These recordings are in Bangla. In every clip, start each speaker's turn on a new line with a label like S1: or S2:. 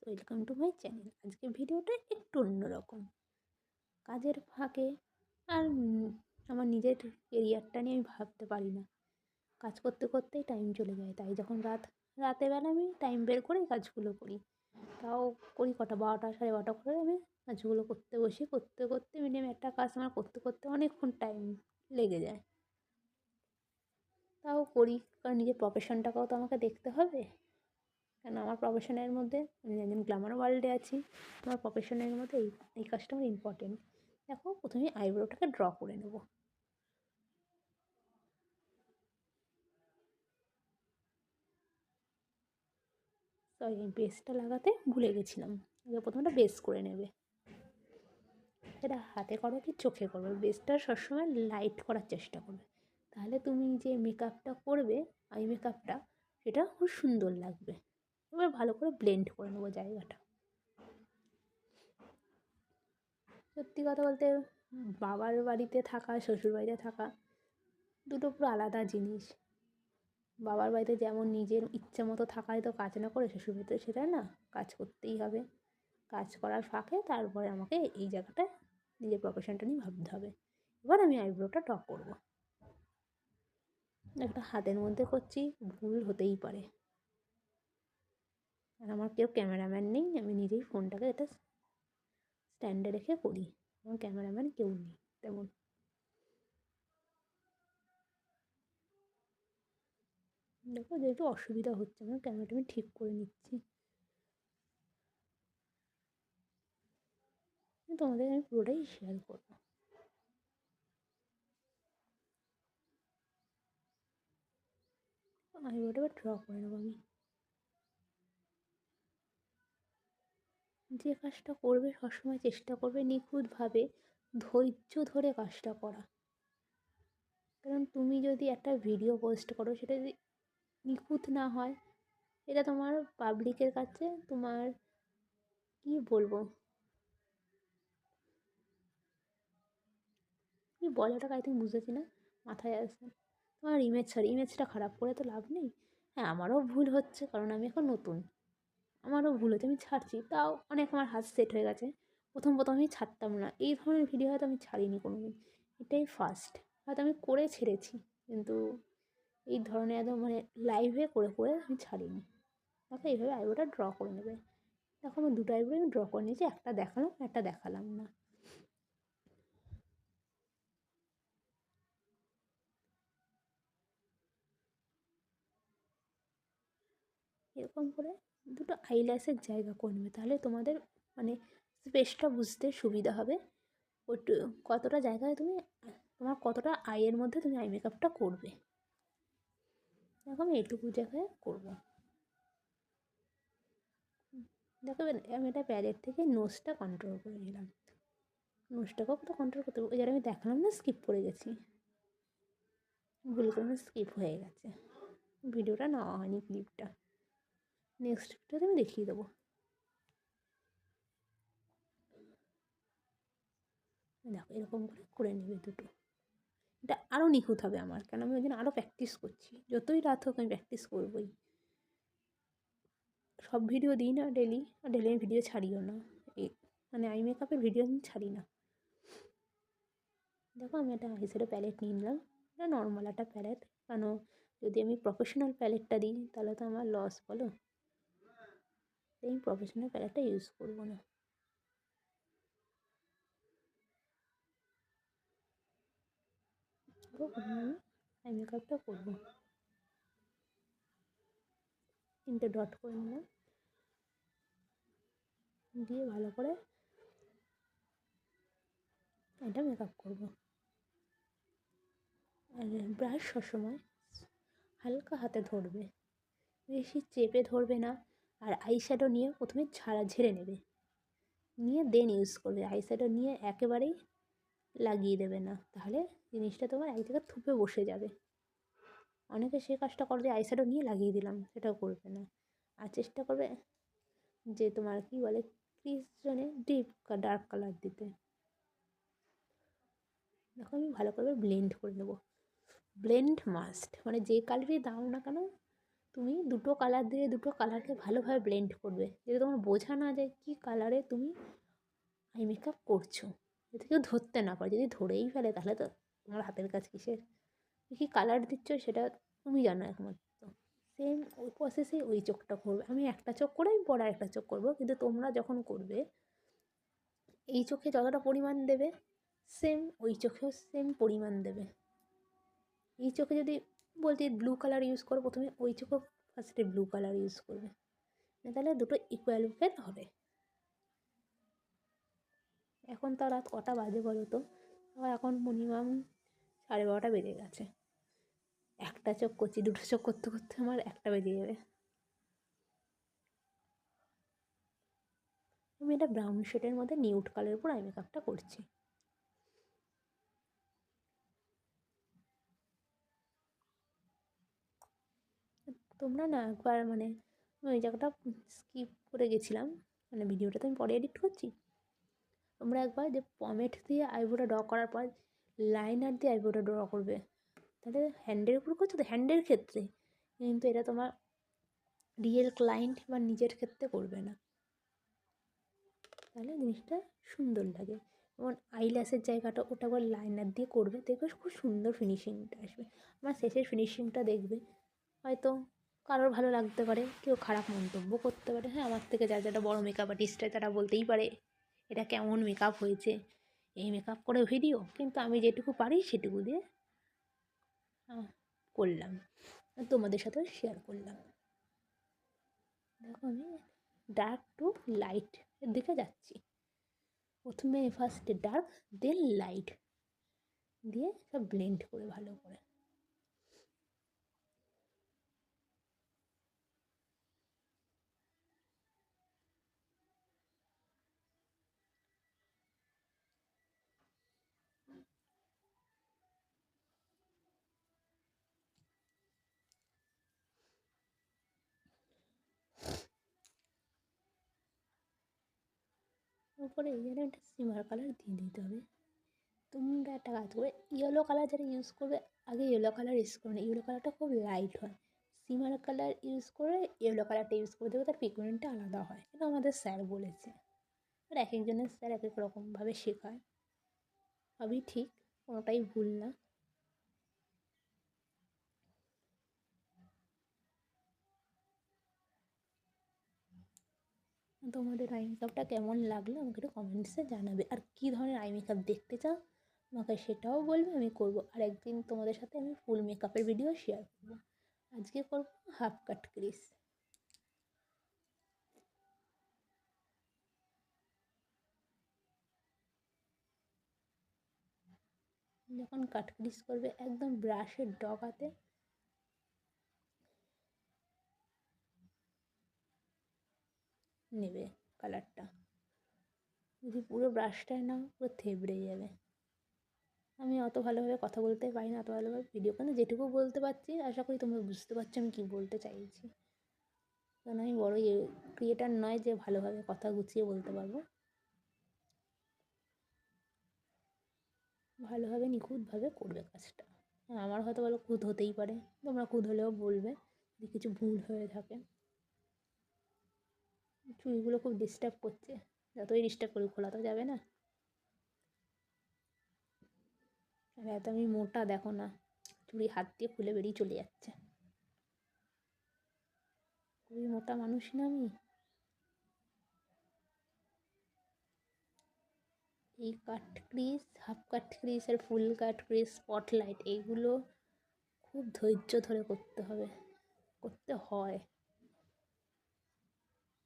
S1: Welcome to my channel. আজকে ভিডিওটা একটু অন্যরকম। কাজের ফাঁকে আর আমার নিজের কেরিয়ারটা নিয়ে আমি ভাবতে পারি না। কাজ করতে করতেই টাইম চলে যায়, তাই যখন রাতের বেলা আমি টাইম বের করেই কাজগুলো করি। তাও করি কটা 12টা 12:30 করে আমি কাজগুলো করতে বসি। করতে করতে মিনিমাম একটা কাজ আমার করতে করতে অনেকক্ষণ টাইম লেগে যায়। তাও করি, কারণ নিজের প্রফেশনটাকেও তো আমাকে দেখতে হবে। কেন আমার প্রফেশনের মধ্যে আমি একজন গ্ল্যামার ওয়ার্ল্ডে আছি, আমার প্রফেশনের মধ্যে এই কাজটা আমার ইম্পর্টেন্ট। দেখো, প্রথমে আইব্রোটাকে ড্র করে নেব। সরি, বেসটা লাগাতে ভুলে গেছিলাম। আগে প্রথমে বেস করে নেবে। এটা হাতে করো কি চোখে করবে, বেসটা সবসময় লাইট করার চেষ্টা করবে। তাহলে তুমি যে মেকআপটা করবে, আই মেকআপটা, সেটা খুব সুন্দর লাগবে। এবার ভালো করে ব্লেন্ড করে নেবো জায়গাটা। সত্যি কথা বলতে, বাবার বাড়িতে থাকা শ্বশুর বাড়িতে থাকা দুটো পুরো আলাদা জিনিস। বাবার বাড়িতে যেমন নিজের ইচ্ছে মতো থাকায় তো কাজ না করে, শ্বশুরবাড়িতে সেটা না, কাজ করতেই হবে। কাজ করার ফাঁকে তারপরে আমাকে এই জায়গাটায় নিজের প্রফেশনটা নিয়ে ভাবতে হবে। এবার আমি আইব্রোটা ড্র করবো। একটা হাতের মধ্যে করছি, ভুল হতেই পারে। আর আমার কেউ ক্যামেরাম্যান নেই, আমি নিজেই ফোনটাকে এটা স্ট্যান্ডে রেখে করি। আমার ক্যামেরাম্যান কেউ নেই তেমন। দেখো, যেহেতু অসুবিধা হচ্ছে, আমার ক্যামেরাটা আমি ঠিক করে নিচ্ছি। তোমাদের আমি পুরোটাই শেয়ার করবো। আইব্রোটা এবার ড্র করে নেবো আমি। যে কাজটা করবে সবসময় চেষ্টা করবে নিখুঁতভাবে ধৈর্য ধরে কাজটা করা। কারণ তুমি যদি একটা ভিডিও পোস্ট করো, সেটা যদি নিখুঁত না হয়, এটা তোমার পাবলিকের কাছে তোমার কী বলবো, কি বলাটা আই থিঙ্ক বুঝেছি না, মাথায় আসছে। তোমার ইমেজটা খারাপ করে তো লাভ নেই। হ্যাঁ, আমারও ভুল হচ্ছে, কারণ আমি এখন নতুন। আমারও ভুল হচ্ছে, আমি ছাড়ছি, তাও অনেক আমার হাত সেট হয়ে গেছে। প্রথম প্রথম আমি ছাড়তাম না, এই ধরনের ভিডিও হয়তো আমি ছাড়িনি কোনো দিন। এটাই ফার্স্ট। হয়তো আমি করে ছেড়েছি, কিন্তু এই ধরনের একদম মানে লাইভে করে করে আমি ছাড়িনি। দেখো, এইভাবে আইব্রোটা ড্র করে নেবে। দেখো, আমার দুটো আইব্রো আমি ড্র করে নিয়েছি, একটা দেখালাম একটা দেখালাম না। এরকম করে দুটো আইল্যাশের জায়গা করে নেবে, তাহলে তোমাদের মানে স্পেসটা বুঝতে সুবিধা হবে। ওটু কতটা জায়গায় তুমি, তোমার কতটা আইয়ের মধ্যে তুমি আই মেকআপটা করবে। দেখো, আমি এইটুকু জায়গায় করবো। দেখো, আমি এটা প্যালেট থেকে নোজটা কন্ট্রোল করে নিলাম। নোজটাকেও তো কন্ট্রোল করতে, ওই যারা আমি দেখালাম না, স্কিপ করে গেছি, ভুল করে স্কিপ হয়ে গেছে। ভিডিওটা নেওয়া হয়নি, ক্লিপটা নেক্সট ভিডিওতে আমি দেখিয়ে দেবো। দেখো, এরকম করে করে নেবে দুটো। এটা আরও নিখুঁত হবে আমার, কেন আমি ওই জন্য আরও প্র্যাকটিস করছি। যতই রাত হোক আমি প্র্যাকটিস করবোই। সব ভিডিও দিই না ডেলি, আর ডেলি আমি ভিডিও ছাড়িও না। এই মানে আই মেকআপের ভিডিও আমি ছাড়ি না। দেখো, আমি একটা আইশ্যাডো প্যালেট নিয়ে নিলাম। এটা নর্মাল একটা প্যালেট, কেন যদি আমি প্রফেশনাল প্যালেটটা দিই তাহলে তো আমার লস, বলো। তাই আমি প্রফেশনাল প্যালেটটা ইউজ করবো না। প্রথমে আমি আই মেকআপটা করবো। 3টে ডট করে নিলাম, দিয়ে ভালো করে এটা মেকআপ করবো। আর ব্রাশ সবসময় হালকা হাতে ধরবে, বেশি চেপে ধরবে না। আর আইশ্যাডো নিয়ে প্রথমে ঝেড়ে নেবে, নিয়ে দেন ইউজ করবে। আইশ্যাডো নিয়ে একেবারেই লাগিয়ে দেবে না, তাহলে জিনিসটা তোমার এক জায়গায় থুপে বসে যাবে। অনেকে সে কাজটা করে যে আইশ্যাডো নিয়ে লাগিয়ে দিলাম, সেটাও করবে না। আর চেষ্টা করবে যে তোমার কী বলে, ক্রিজ জোনে ডিপ ডার্ক কালার দিতে। দেখো, আমি ভালো করে ব্লেন্ড করে নেবো। ব্লেন্ড মাস্ট, মানে যে কালারই দাও না কেন, তুমি দুটো কালার দিয়ে দুটো কালারকে ভালোভাবে ব্লেন্ড করবে, যাতে তোমার বোঝা না যায় কী কালারে তুমি আই মেকআপ করছো, যাতে কেউ ধরতে না পারে। যদি ধরেই ফেলে তাহলে তো তোমার হাতের কাজ কিসের? কী কালার দিচ্ছ সেটা তুমি জানো একমাত্র। সেম ওই প্রসেসে ওই চোখটা করবে। আমি একটা চোখ করে আমি পরে একটা চোখ করবো, কিন্তু তোমরা যখন করবে এই চোখে যতটা পরিমাণ দেবে সেম ওই চোখেও সেম পরিমাণ দেবে। এই চোখে যদি বলতে ব্লু কালার ইউজ করো, প্রথমে ওই চোখেও ফার্স্টে ব্লু কালার ইউজ করবে, তাহলে দুটো ইকুয়াল ইকুয়াল হবে। এখন তো রাত কটা বাজে বলো তো? এখন মিনিমাম 12:30 বেজে গেছে। একটা চোখ করছি, দুটো চোখ করতে করতে আমার একটা বেজে যাবে। আমি এটা ব্রাউন শেডের মধ্যে নিউড কালারের উপর আই মেকআপটা করছি। তোমরা না একবার মানে ওই জায়গাটা স্কিপ করে গেছিলাম, মানে ভিডিওটা তো আমি পরে এডিট করছি। তোমরা একবার যে পমেট দিয়ে আইব্রোটা ড্র করার পর লাইনার দিয়ে আইব্রোটা ড্র করবে, তাহলে হ্যান্ডের উপর করছো তো, হ্যান্ডের ক্ষেত্রে, কিন্তু এটা তোমার রিয়েল ক্লায়েন্ট বা নিজের ক্ষেত্রে করবে না, তাহলে জিনিসটা সুন্দর লাগে। যেমন আইল্যাশের জায়গাটা ওটা আবার লাইনার দিয়ে করবে, দেখবে খুব সুন্দর ফিনিশিংটা আসবে। আমার শেষের ফিনিশিংটা দেখবে হয়তো কারোর ভালো লাগতে পারে, কেউ খারাপ মন্তব্য করতে পারে। হ্যাঁ, আমার থেকে যারা বড় মেকআপ আর্টিস্ট তারা বলতেই পারে এটা কেমন মেকআপ হয়েছে, এই মেকআপ করে ভিডিও। কিন্তু আমি যেটুকু পারি সেটুকু দিয়ে করলাম, তোমাদের সাথেও শেয়ার করলাম। দেখো আমি ডার্ক টু লাইট এর দিকে যাচ্ছি। প্রথমে ফার্স্টে ডার্ক দেন লাইট দিয়ে সব ব্লেন্ড করে ভালো করে। তারপরে এখানে একটা সিমার কালার দিয়ে দিতে হবে। তোমরা একটা কাজ করবে, ইয়েলো কালার যারা ইউজ করবে আগে ইয়েলো কালার ইউজ করবে না, ইয়েলো কালারটা খুব লাইট হয়। সিমার কালার ইউজ করে ইয়েলো কালারটা ইউজ করে দেবে, তার পিগমেন্টটা আলাদা হয়, এটা আমাদের স্যার বলেছে। আর এক একজনের স্যার এক এক রকমভাবে শেখায়, সবই ঠিক, কোনোটাই ভুল না। তোমাদের আই মেকআপটা কেমন লাগলো আমাকে একটু কমেন্টসে জানাবে, আর কী ধরনের আই মেকআপ দেখতে চাও আমাকে সেটাও বলবে, আমি করবো। আর একদিন তোমাদের সাথে আমি ফুল মেকআপের ভিডিও শেয়ার করবো। আজকে করবো হাফ কাট ক্রিস। যখন কাট ক্রিস করবে একদম ব্রাশের ডগাতে নেবে কালারটা, যদি পুরো ব্রাশটায় নাও পুরো থেবড়ে যাবে। আমি অত ভালোভাবে কথা বলতে পারি না, অত ভালোভাবে ভিডিও, কিন্তু যেটুকু বলতে পারছি আশা করি তোমরা বুঝতে পারছো আমি কী বলতে চাইছি। কারণ আমি বড় ক্রিয়েটার নয় যে ভালোভাবে কথা গুছিয়ে বলতে পারবো। ভালোভাবে নিখুঁতভাবে করবে কাজটা। হ্যাঁ, আমার হয়তো ভালো খুঁত হতেই পারে, তোমরা খুঁত হলেও বলবে যদি কিছু ভুল হয়ে থাকে। চুলগুলো খুব ডিস্টার্ব করছে, যতই ডিস্টার্ব করি খোলা তো যাবে না। আর এত আমি মোটা দেখো না, চুড়ি হাত দিয়ে খুলে বেরিয়ে চলে যাচ্ছে। খুবই মোটা মানুষ না আমি। এই কাট ক্রিজ, হাফ কাট ক্রিজ আর ফুল কাট ক্রিজ, স্পটলাইট, এইগুলো খুব ধৈর্য ধরে করতে হবে, করতে হয়।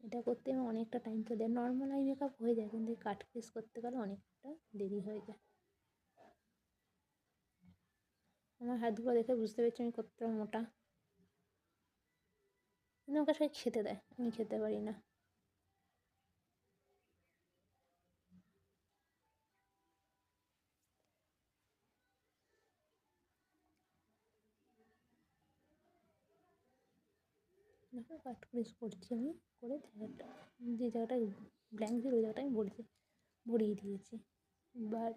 S1: এটা করতে আমার অনেকটা টাইম চলে যায়। নর্মাল আই মেকআপ হয়ে যায়, কিন্তু কাট ক্রিজ করতে গেলে অনেকটা দেরি হয়ে যায়। আমার হাতগুলো দেখে বুঝতে পেরেছি আমি কতটা মোটা, কিন্তু আমাকে সবাই খেতে দেয়, আমি খেতে পারি না। দেখো কাট ক্রিজ করছি আমি, করে জায়গাটা, যে জায়গাটায় ব্ল্যাঙ্ক ছিল ওই জায়গাটা আমি ভরিয়ে দিয়েছি। এবার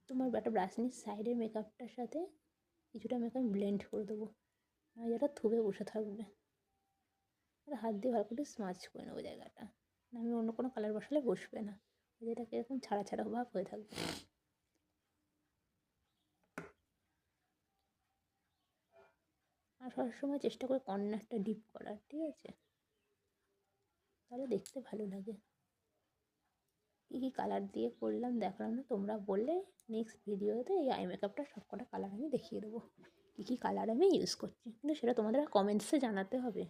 S1: তোমার একটা ব্রাশ নিয়ে সাইডের মেকআপটার সাথে কিছুটা মেকআপ ব্লেন্ড করে দেবো, আর যেটা থুবে বসে থাকবে। হাত দিয়ে ভালো করে স্মাচ করে নেবো জায়গাটা, আমি অন্য কোনো কালার বসালে বসবে না, যেটাকে এরকম ছাড়া ছাড়া ভাব হয়ে থাকবে। আর সবসময় চেষ্টা করে কর্নারটা ডিপ করার, ঠিক আছে, তাহলে দেখতে ভালো লাগে। কী কী কালার দিয়ে করলাম দেখালাম না, তোমরা বললে নেক্সট ভিডিওতে এই আই মেকআপটা সব কটা কালার আমি দেখিয়ে দেবো, কী কী কালার আমি ইউজ করছি, কিন্তু সেটা তোমাদের কমেন্টসে জানাতে হবে।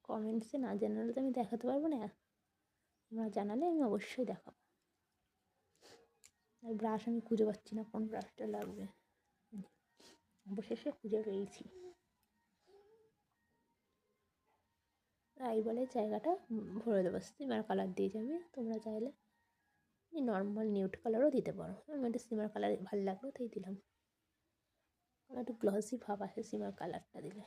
S1: কমেন্টসে না জানালে তো আমি দেখাতে পারবো না, তোমরা জানালে আমি অবশ্যই দেখাবো। আর ব্রাশ আমি খুঁজে পাচ্ছি না কোন ব্রাশটা লাগবে, অবশেষে খুঁজে পেয়েছি। এই বলে জায়গাটা ভরে দেবো স্টিমার কালার দিয়ে যাবে, তোমরা চাইলে নর্মাল নিউড কালারও দিতে পারো, আমি একটা সিমার কালার ভালো লাগলো তাই দিলাম, একটু গ্লসি ভাব আসে সিমার কালারটা দিলে।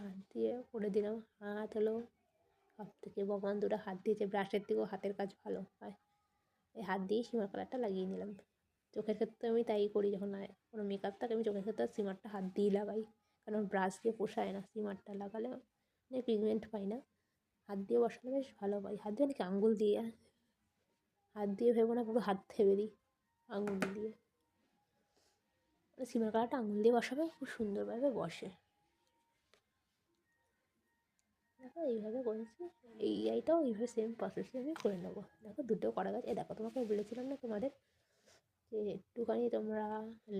S1: হাত দিয়ে করে দিলাম, হাত হলো সব থেকে ভগবান, দুটো হাত দিয়েছে, ব্রাশের থেকেও হাতের কাজ ভালো হয়, এই হাত দিয়েই সিমার কালারটা লাগিয়ে নিলাম। চোখের ক্ষেত্রে আমি তাই করি, যখন কোনো মেকআপ থাকে আমি চোখের ক্ষেত্রে সিমারটা হাত দিয়েই লাগাই, কারণ ব্রাশ দিয়ে পোষায় না, সিমারটা লাগালে পিগমেন্ট পাই না, হাত দিয়ে বসালে বেশ ভালো পাই। হাত দিয়ে নাকি আঙুল দিয়ে, হাত দিয়ে ভেবো না পুরো হাত থেবে দিই, আঙুল দিয়ে, সিমার কালারটা আঙুল দিয়ে বসাবে খুব সুন্দরভাবে বসে। দেখো এইভাবে করেছি, এই আইটাও এইভাবে সেম প্রসেসে আমি করে নেবো। দেখো দুটো করা গেছে, দেখো তোমাকে বলেছিলাম না তোমাদের যে একটুখানি তোমরা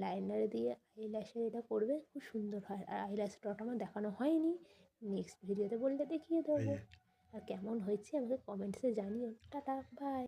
S1: লাইনার দিয়ে আইল্যাশের এটা করবে, খুব সুন্দর হয়। আর আইল্যাশ ডট আমার দেখানো হয়নি, নেক্সট ভিডিওতে বললে দেখিয়ে দেবো। আর কেমন হয়েছে আমাকে কমেন্টসে জানিও। Tata, by.